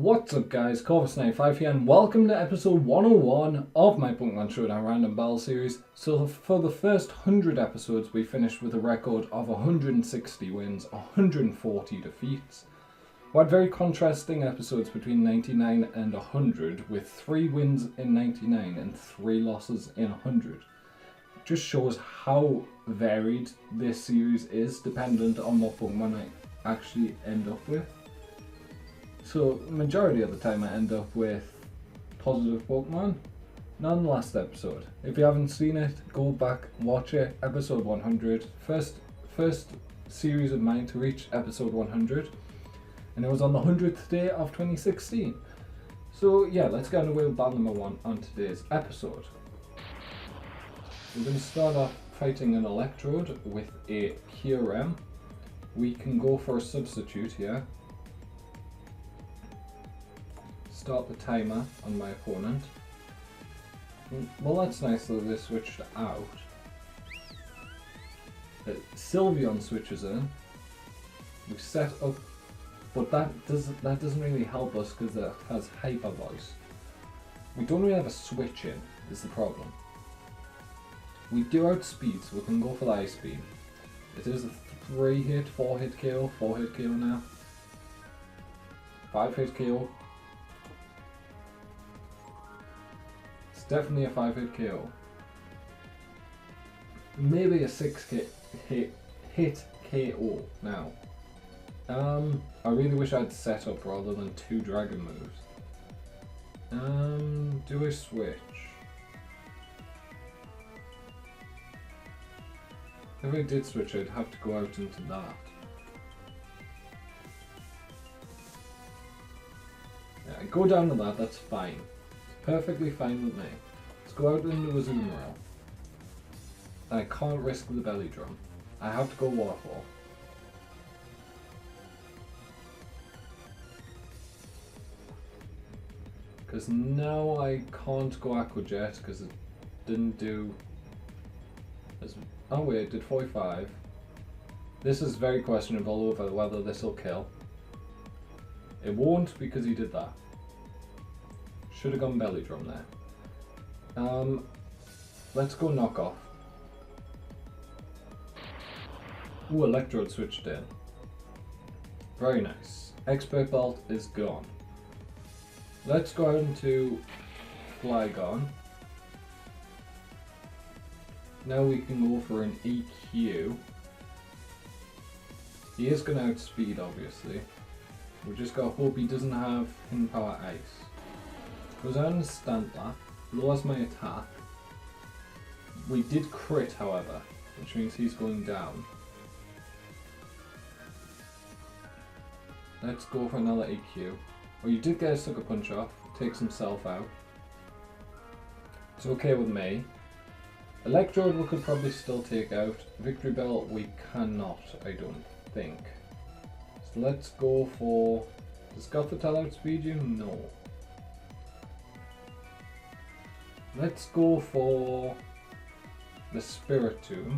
What's up guys, Corvus95 here and welcome to episode 101 of my Pokémon Showdown Random Battle series. So for the first 100 episodes we finished with a record of 160 wins, 140 defeats. We had very contrasting episodes between 99 and 100 with 3 wins in 99 and 3 losses in 100. It just shows how varied this series is dependent on what Pokemon I actually end up with. So, majority of the time I end up with positive Pokemon. Not in the last episode. If you haven't seen it, go back, watch it. Episode 100. First series of mine to reach episode 100. And it was on the 100th day of 2016. So yeah, let's get underway with battle number 1 on today's episode. We're going to start off fighting an Electrode with a Kyurem. We can go for a substitute here. Start the timer on my opponent. Well, that's nice that they switched out. Sylveon switches in. We set up, but that doesn't really help us because that has Hyper Voice. We don't really have a switch in, is the problem. We do outspeed, so we can go for the Ice Beam. It is a 3-hit, 4-hit KO, 4-hit KO now. 5-hit KO. Definitely a 5-hit KO. Maybe a 6-hit KO now. I really wish I'd set up rather than 2 dragon moves. Do I switch? If I did switch, I'd have to go out into that. Yeah, I go down to that, that's fine. Perfectly fine with me. Let's go out into a Zoom Rail. I can't risk the belly drum. I have to go Waterfall. Because now I can't go Aqua Jet because it didn't do as... Oh wait, it did 45. This is very questionable over whether this will kill. It won't because he did that. Should have gone belly drum there. Let's go knockoff. Ooh, Electrode switched in. Very nice. Expert Belt is gone. Let's go out into Flygon. Now we can go for an EQ. He is going to outspeed, obviously. We just got to hope he doesn't have Pin Power Ice. Because I understand that, lowers my attack. We did crit, however, which means he's going down. Let's go for another EQ. Well, you did get a Sucker Punch off, takes himself out. It's okay with me. Electrode we could probably still take out. Victory Bell we cannot, I don't think. So let's go for... Does Gothitelle outspeed you? No. Let's go for the Spiritomb.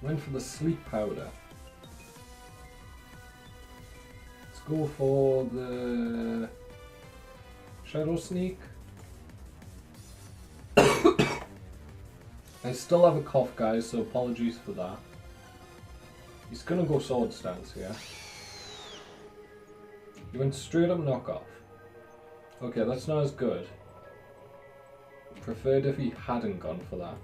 Went for the Sleep Powder. Let's go for the Shadow Sneak. I still have a cough, guys, so apologies for that. He's gonna go Sword Stance here. He went straight up knockoff. Okay, that's not as good. Preferred if he hadn't gone for that.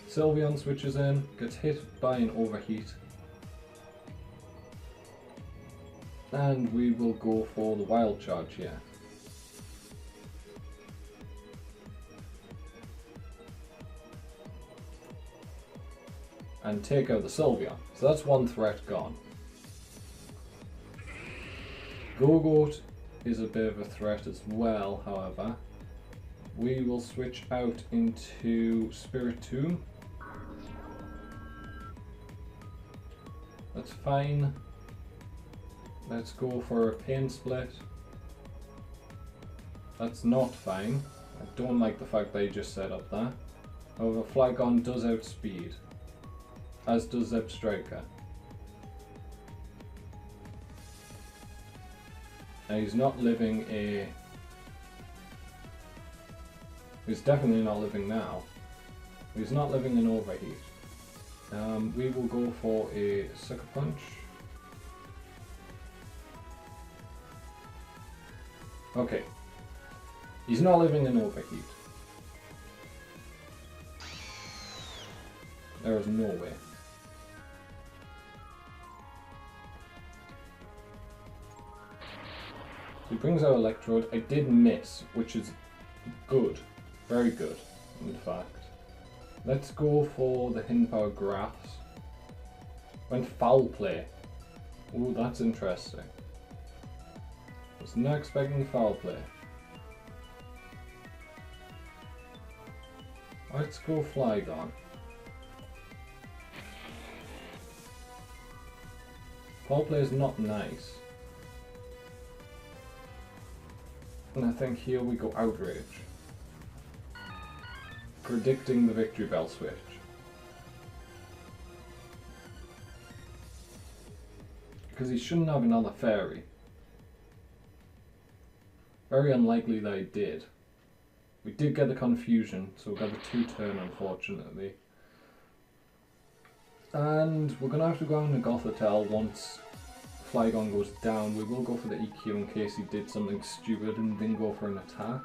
Sylveon switches in, gets hit by an Overheat. And we will go for the Wild Charge here. And take out the Sylveon. So that's one threat gone. Gogoat is a bit of a threat as well, however. We will switch out into Spiritomb. That's fine. Let's go for a Pain Split. That's not fine. I don't like the fact that he just set up that. However, Flygon does outspeed, as does Zepstriker. And he's not living a... He's definitely not living now. He's not living an overheat. We will go for a Sucker Punch. Okay. He's not living in overheat. There is no way. So he brings out Electrode. I did miss, which is good. Very good, in fact. Let's go for the Hidden Power Grass. Went Foul Play. Ooh, that's interesting. Was not expecting Foul Play. Let's go Flygon. Foul Play is not nice. And I think here we go Outrage. Predicting the Victory Bell switch. Because he shouldn't have another fairy. Very unlikely that he did. We did get the Confusion, so we got the 2-turn unfortunately. And we're going to have to go on to Gothitelle once Flygon goes down. We will go for the EQ in case he did something stupid and didn't go for an attack.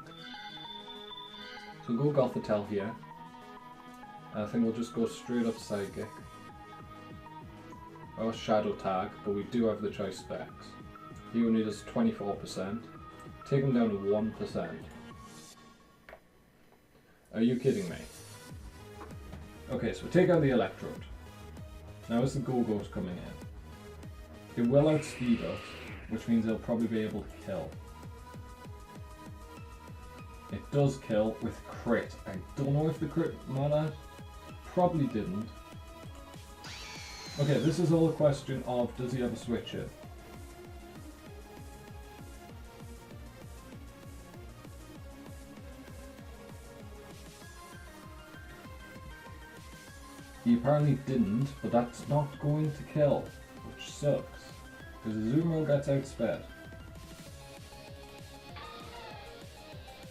So we'll go Gothitelle here. And I think we'll just go straight up Psychic. Or Shadow Tag, but we do have the choice specs. He only does 24%. Take him down to 1%. Are you kidding me? Okay, so we take out the Electrode. Now as the Go-Go's coming in, it will outspeed us, which means it'll probably be able to kill. It does kill with crit. I don't know if the crit mattered. Probably didn't. Okay, this is all a question of does he have a switch in? He apparently didn't, but that's not going to kill, which sucks, because Azumarill gets outsped.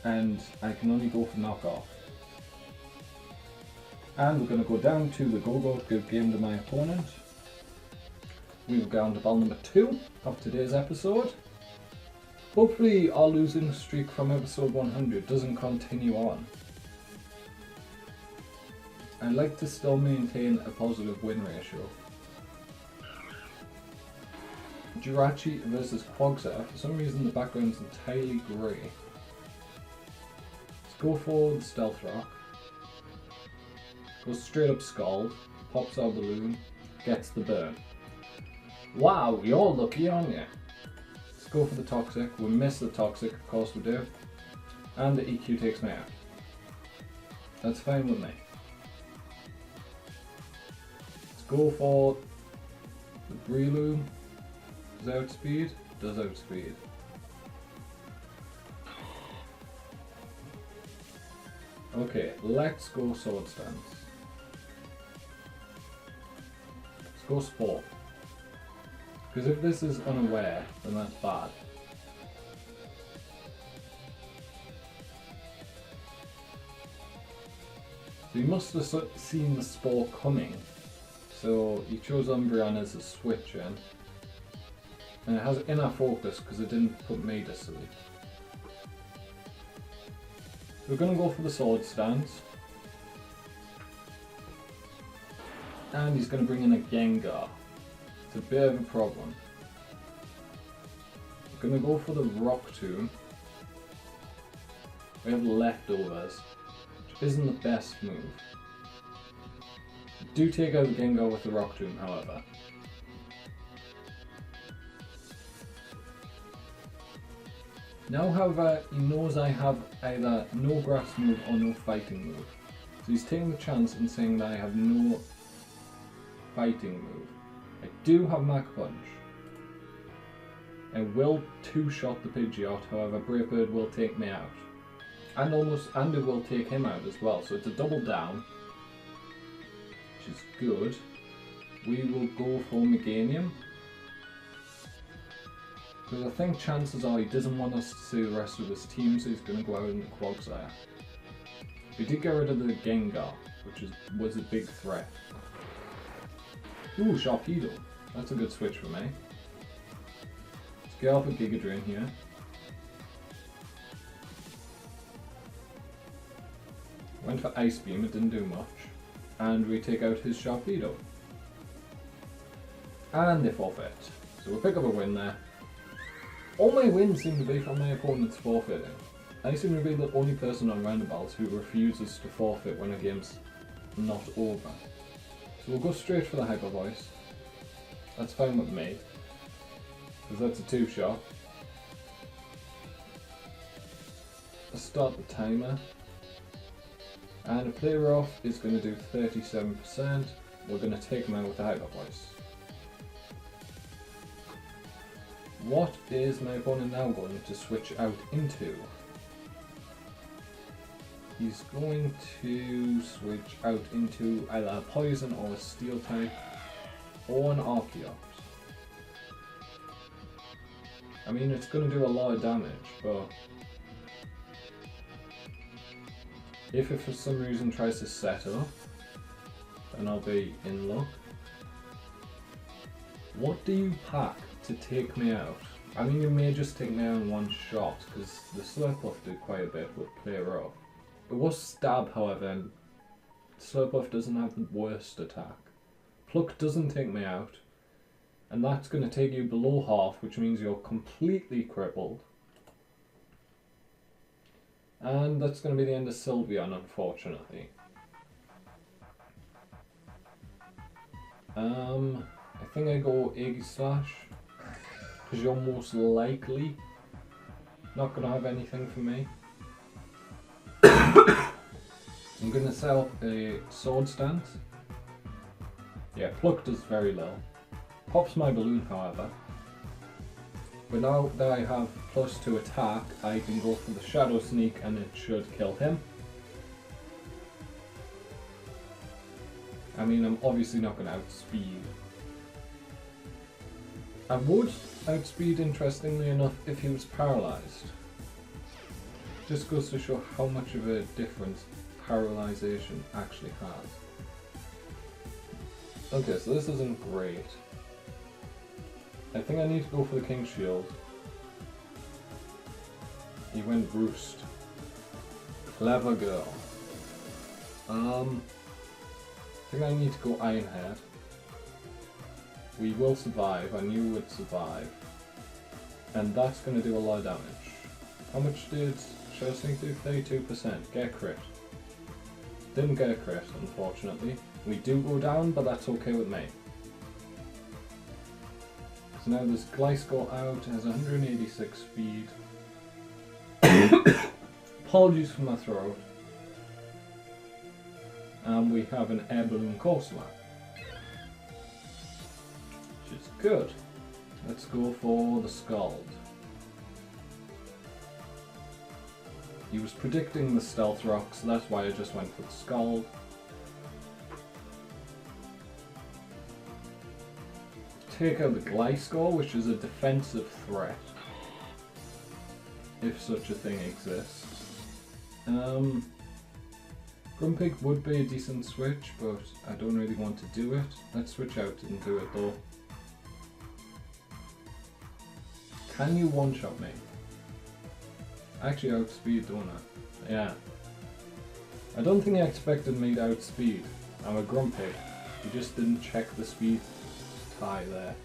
And I can only go for knockoff. And we're going to go down to the Go-Go to give game to my opponent. We will go on to ball number 2 of today's episode. Hopefully our losing streak from episode 100 doesn't continue on. I'd like to still maintain a positive win ratio. Jirachi versus Quagsire. For some reason the background's entirely grey. Let's go for the Stealth Rock. Goes straight up Scald. Pops our balloon. Gets the burn. Wow, you're lucky, aren't you? Let's go for the Toxic. We miss the Toxic, of course we do. And the EQ takes me out. That's fine with me. Go for the Breloom. Does outspeed? Does outspeed. Okay, let's go Sword Stance. Let's go Sport. Because if this is unaware, then that's bad. So you must have seen the Spore coming. So he chose Umbreon as a switch in, and it has inner focus because it didn't put me to sleep. We're going to go for the Sword Stance, and he's going to bring in a Gengar. It's a bit of a problem. We're going to go for the Rock Tomb. We have Leftovers, which isn't the best move. Do take out the Gengar with the Rock Tomb, however. Now, however, he knows I have either no grass move or no fighting move. So he's taking the chance and saying that I have no fighting move. I do have Mach Punch. I will two-shot the Pidgeot, however Brave Bird will take me out. And it will take him out as well, so it's a double down. Which is good. We will go for Meganium. Because I think chances are he doesn't want us to see the rest of his team, so he's going to go out in the Quagsire. We did get rid of the Gengar, which was a big threat. Ooh, Sharpedo. That's a good switch for me. Let's get off a Giga Drain here. Went for Ice Beam, it didn't do much. And we take out his Sharpedo. And they forfeit. So we'll pick up a win there. All my wins seem to be from my opponents forfeiting. I seem to be the only person on Random Battles who refuses to forfeit when a game's not over. So we'll go straight for the Hyper Voice. That's fine with me, because that's a 2-shot. Let's start the timer. And a player off is going to do 37%. We're going to take him out with the Hyper Voice. What is my opponent now going to switch out into? He's going to switch out into either a Poison or a Steel type, or an Archeops. I mean, it's going to do a lot of damage, but if it for some reason tries to set up, then I'll be in luck. What do you pack to take me out? I mean, you may just take me out in one shot, because the Slurpuff did quite a bit with player off. It was Stab, however, and Slurpuff doesn't have the worst attack. Pluck doesn't take me out, and that's going to take you below half, which means you're completely crippled. And that's going to be the end of Sylveon, unfortunately. I think I go Aegislash, because you're most likely not going to have anything for me. I'm going to set up a Sword Stance. Yeah, Pluck does very little. Pops my balloon, however. But now that I have +2 attack, I can go for the Shadow Sneak and it should kill him. I mean, I'm obviously not going to outspeed. I would outspeed, interestingly enough, if he was paralysed. Just goes to show how much of a difference paralysation actually has. Okay, so this isn't great. I think I need to go for the King Shield. He went Roost. Clever girl. I think I need to go Iron Head. We will survive, I knew we'd survive. And that's going to do a lot of damage. How much did Shadow Sneak do? 32%. Get a crit. Didn't get a crit, unfortunately. We do go down, but that's okay with me. So now this Gliscor out, has 186 speed. Apologies for my throat. And we have an Air Balloon Corsola, which is good. Let's go for the Scald. He was predicting the Stealth Rock, so that's why I just went for the Scald. Take out the Gliscor, which is a defensive threat, if such a thing exists. Grumpig would be a decent switch, but I don't really want to do it. Let's switch out and do it though. Can you one-shot me? I actually outspeed, don't I? Yeah. I don't think he expected me to outspeed. I'm a Grumpig. He just didn't check the speed tie there.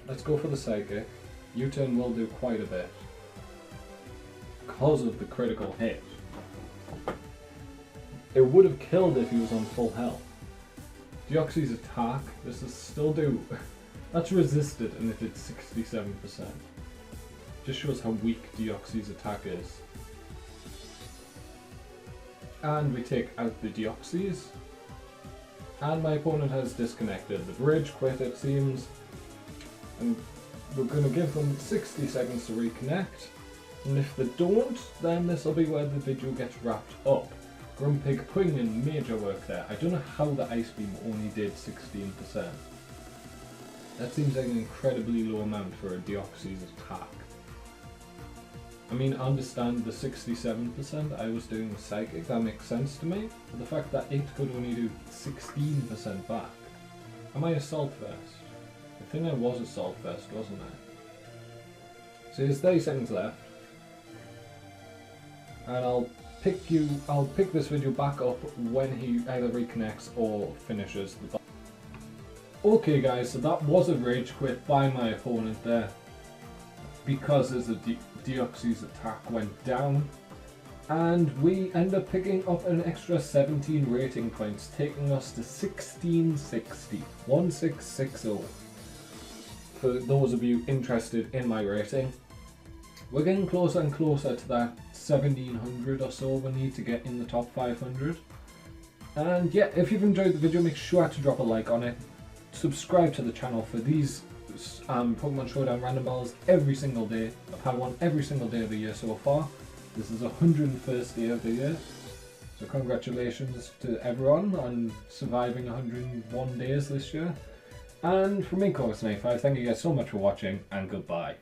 Let's go for the Psychic. U-turn will do quite a bit because of the critical hit. It would have killed if he was on full health. Deoxy's attack, this is still do. That's resisted and it did 67%. Just shows how weak Deoxy's attack is. And we take out the Deoxys. And my opponent has disconnected. The bridge quit, it seems. And we're going to give them 60 seconds to reconnect. And if they don't, then this will be where the video gets wrapped up. Grumpig putting in major work there. I don't know how the Ice Beam only did 16%. That seems like an incredibly low amount for a Deoxys attack. I mean, I understand the 67% I was doing with Psychic, that makes sense to me, but the fact that it could only do 16% back. Am I Assault first? I think I was Assault first, wasn't I? So there's 30 seconds left. And I'll pick this video back up when he either reconnects or finishes the battle. Okay guys, so that was a rage quit by my opponent there, because as the Deoxys attack went down, and we end up picking up an extra 17 rating points, taking us to 1660, 1660. For those of you interested in my rating, we're getting closer and closer to that 1700 or so we need to get in the top 500. And yeah, if you've enjoyed the video, make sure to drop a like on it. Subscribe to the channel for these Pokemon Showdown Random Battles every single day. I've had one every single day of the year so far. This is the 101st day of the year. So congratulations to everyone on surviving 101 days this year. And from me, Corvus95, thank you guys so much for watching, and goodbye.